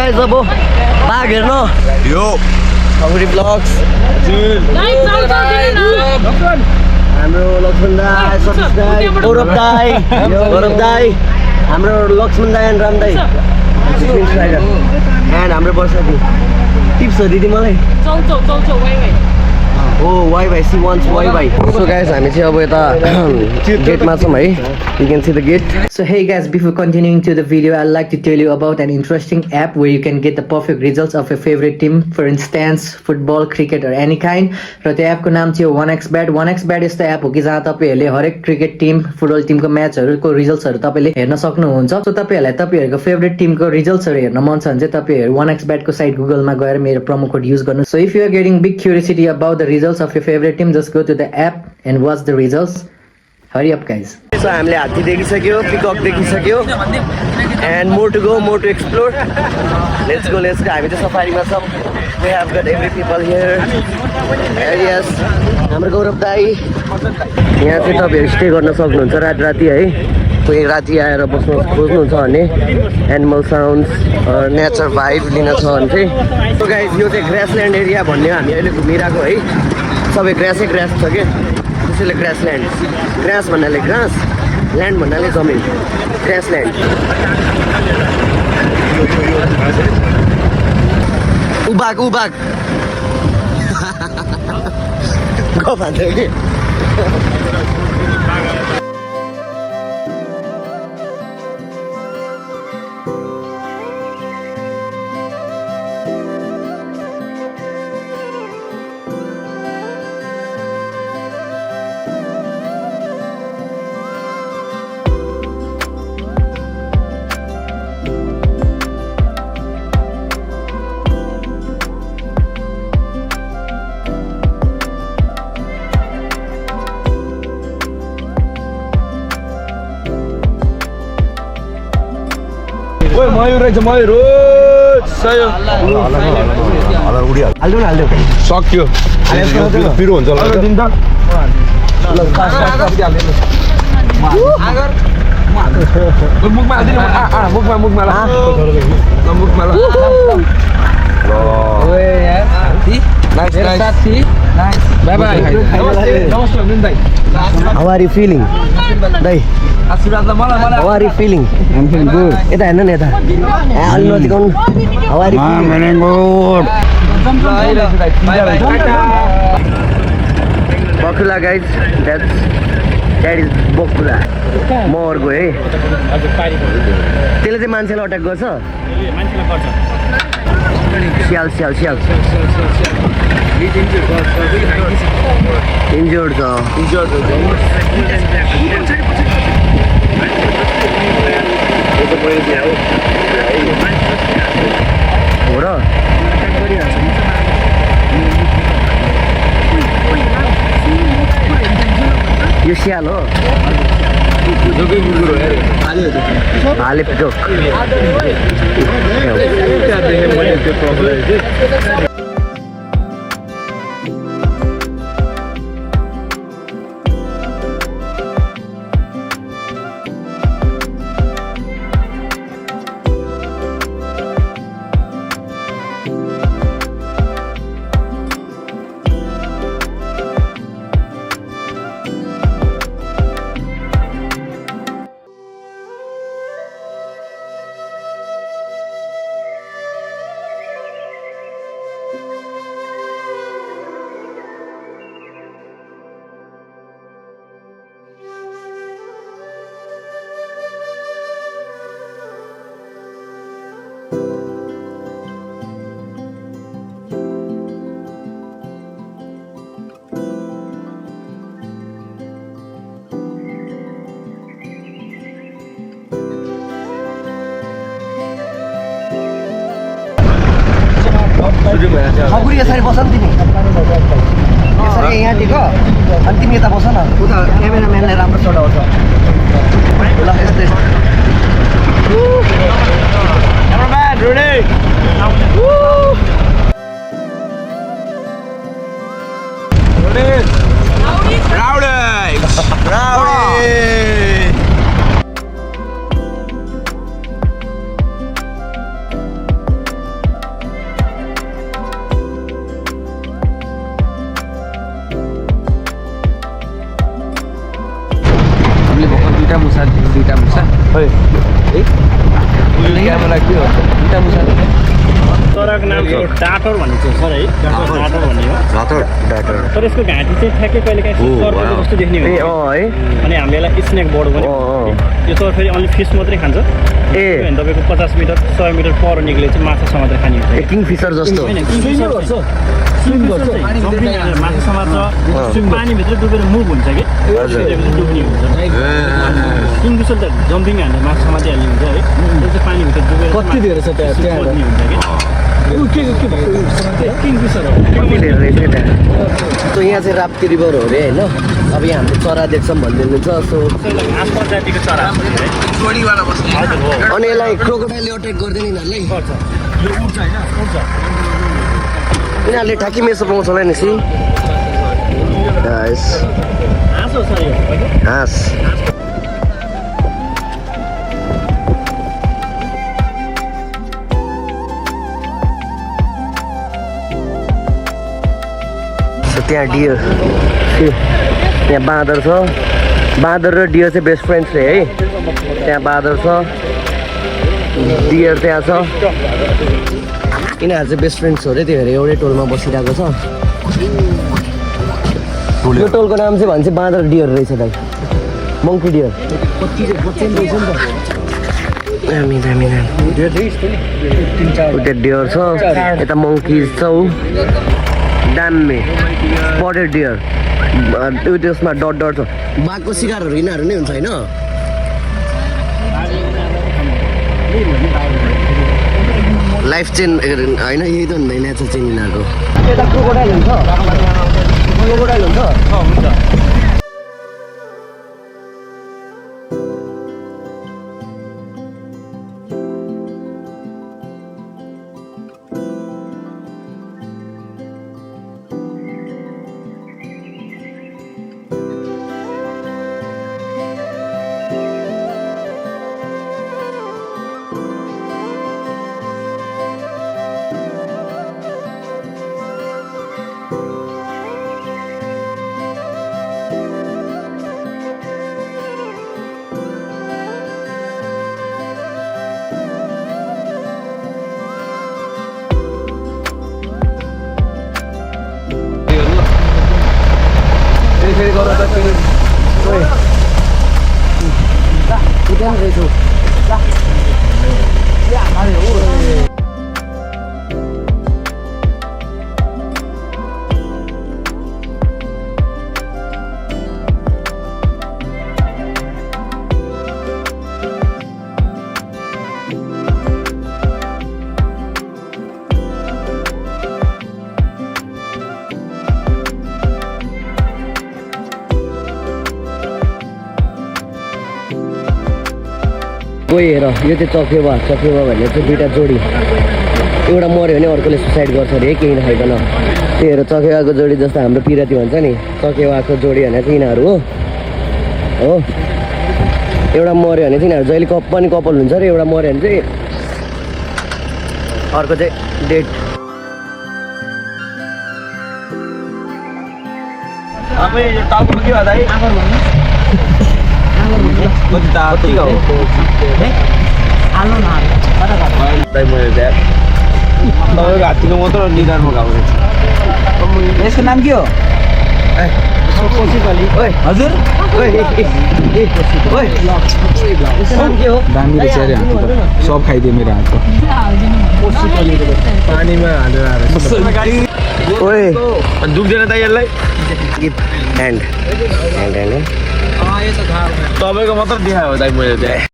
guys, अब बाघ हेर्न यो खबरी ब्लग्स हाम्रो लक्ष्मण दाई सतीश दाई गौरव दाई हाम्रो लक्ष्मण दाई एन्ड राम दाई एन्ड हाम्रो वर्षादी टिप्स हो दिदी मलाई Oh, why she wants why. So guys, हामी चाहिँ अब यता गेटमा छौँ है. You can see the gate. So hey guys, before continuing to the video, I'd like to tell you about an interesting app where you can get the perfect results of your favorite team, for instance, football, cricket or any kind. र त्यो एपको नाम चाहिँ 1xbet. 1xbet यस्तो app हो कि जहाँ तपाईहरुले हरेक क्रिकेट टिम, फुटबल टिमको म्याचहरुको रिजल्ट्सहरु तपाईले हेर्न सक्नुहुन्छ. सो तपाईहरुलाई तपाईहरुको फेभरेट टिमको रिजल्ट्सहरु हेर्न मन छ भने चाहिँ तपाईहरु 1xbet को साइट गुगलमा गएर मेरो प्रोमो कोड युज गर्नु. So if you are getting big curiosity about the results of your favorite team, just go to the app and watch the results. Hurry up guys. So हामीले हात्ती देखिसक्यो, पिकअक देखिसक्यो and more to go, more to explore. Let's go. हामी चाहिँ सफारीमा छौँ. We have got every people here. Yes. हाम्रो गौरव दाई यहाँ चाहिँ तपाईहरु स्टे गर्न सक्नुहुन्छ राति है. कोही राति आएर बस्न खोज्नुहुन्छ भने एनिमल साउन्ड्स नेचर भाइब लिन छ भने चाहिँ. सो गाइस यो चाहिँ ग्रासल्यान्ड एरिया भन्ने हामी अहिले घुमिरहेको है. सबै ग्रासै ग्रास छ के, त्यसैले ग्रासल्यान्ड. ग्रास भन्नाले ग्रास, ल्यान्ड भन्नाले जमिन, ग्रासल्यान्ड. उबाग गफ हान्थ्यो कि. ओए मयूर रहेछ मयूर सयो हाल्दिउ सक्यो पिरो हुन्छ ल दिन त मुखमा हाल्दिनु मुखमा ल मुखमा ल नाइस बाइ बाइ नमस्ते दाइ. How are you feeling? दाइ आशीर्वाद ल मलाई How are you feeling? I'm feeling good. यता हेर्नु नि यता. अलि नजिकाउनु. How are you feeling? I'm feeling good. Bokula guys, that is Bokula. मोरको है. त्यसले चाहिँ मान्छेलाई अट्याक गर्छ. स्याल इन्जर्ड छ. हो र यो स्याल हो. भाले पिकअक. खगुरी यसरी बस नि तिमी. यसरी यहाँ टिक अनि तिमी यता बस न. उता क्यामेराम्यानलाई राम्रो सट आउँछ. ल यस्तै. Cameraman ready. दुईटा मुसा है क्यामेरा के हो दुईटा मुसा चराको नाम चाहिँ डाटर भनिन्छ सर है डाटर भन्ने हो रातो डाटर तर यसको घाँटी चाहिँ ठ्याक्कै कहिले काहीँ सर्पको जस्तो देख्ने ए हुन्छ है अनि हामीले यसलाई स्नेक बर्ड पनि यो चरा फेरि अन्ली फिस मात्रै खान्छ ए भने तपाईँको 50 मिटर 100 मिटर पर निक्ले चाहिँ माछा मात्रै खाने हुन्छ किङ फिशर जस्तो होइन माछा समात्छ पानीभित्र डुबेर मुभ हुन्छ कि डुब्ने हुन्छ किङफिसर त जम्पिङ हाल्ने माछा समात्दै हाल्ने हुन्छ है त्यो चाहिँ पानीभित्र डुबेर कति धेरै छ त्यहाँ बज्ने हुन्छ कि किङफिसर हो कति धेरै रहेछ त्यहाँ सो यहाँ चाहिँ राप्ती रिभर हो अरे होइन अब यहाँ हामीले चरा देख्छौँ भनिदिनुहुन्छ सो घाँस प्रजातिको चरा हजुर हो अनि यसलाई क्रोकोडाइलले अट्याक गर्दैन यिनीहरूले यिनीहरूले ठ्याक्कै मेसो पाउँछ होला नि सी हाँस हो सर यो हाँस त्यहाँ डियर त्यहाँ बाँदर छ बाँदर र डियर चाहिँ बेस्ट फ्रेन्ड्स रे है त्यहाँ बाँदर छ डियर त्यहाँ छ यिनीहरू चाहिँ बेस्ट फ्रेन्ड्स हो अरे त्यही भएर एउटै टोलमा बसिरहेको छ यो टोलको नाम चाहिँ भन्छ बाँदर डियर रहेछ दाइ मङ्की डियर दामी दामी दामी उता डियर छ यता मङ्किज छ दामी स्पटेड डियर त्यो त्यसमा डट डट छ बाघको शिकारहरू यिनीहरू नै हुन्छ होइन लाइफ चेन होइन यही त हुँदैन नेचर चेन यिनीहरूको यता क्रोकोडाइल हुन्छ क्रोकोडाइल हुन्छ फेरि गर त फेरि कोही हेर यो चाहिँ चकेवा भन्ने चाहिँ दुइटा जोडी एउटा मऱ्यो भने अर्कोले सुसाइड गर्छ अरे केही नखाइकन त्यही हेर चकेवाको जोडी जस्तो हाम्रो पिराती भन्छ नि चकेवाको जोडी भने चाहिँ यिनीहरू हो एउटा मऱ्यो भने चाहिँ यिनीहरू जहिले पनि कपाल हुन्छ अरे एउटा मऱ्यो भने चाहिँ अर्को चाहिँ डेट टाउको के भन्दा तपाईँको हात्तीको मात्र निधारमा घाउ रहेछ यसको नाम के हो हजुर दामी रहेछ अरे हात्ती त सब खाइदियो मेरो हातको पानीमा हालेर दुख्दैन त यसलाई ह्यान्ड तपाईँको मात्र देखायो दाइ मैले त्यहाँ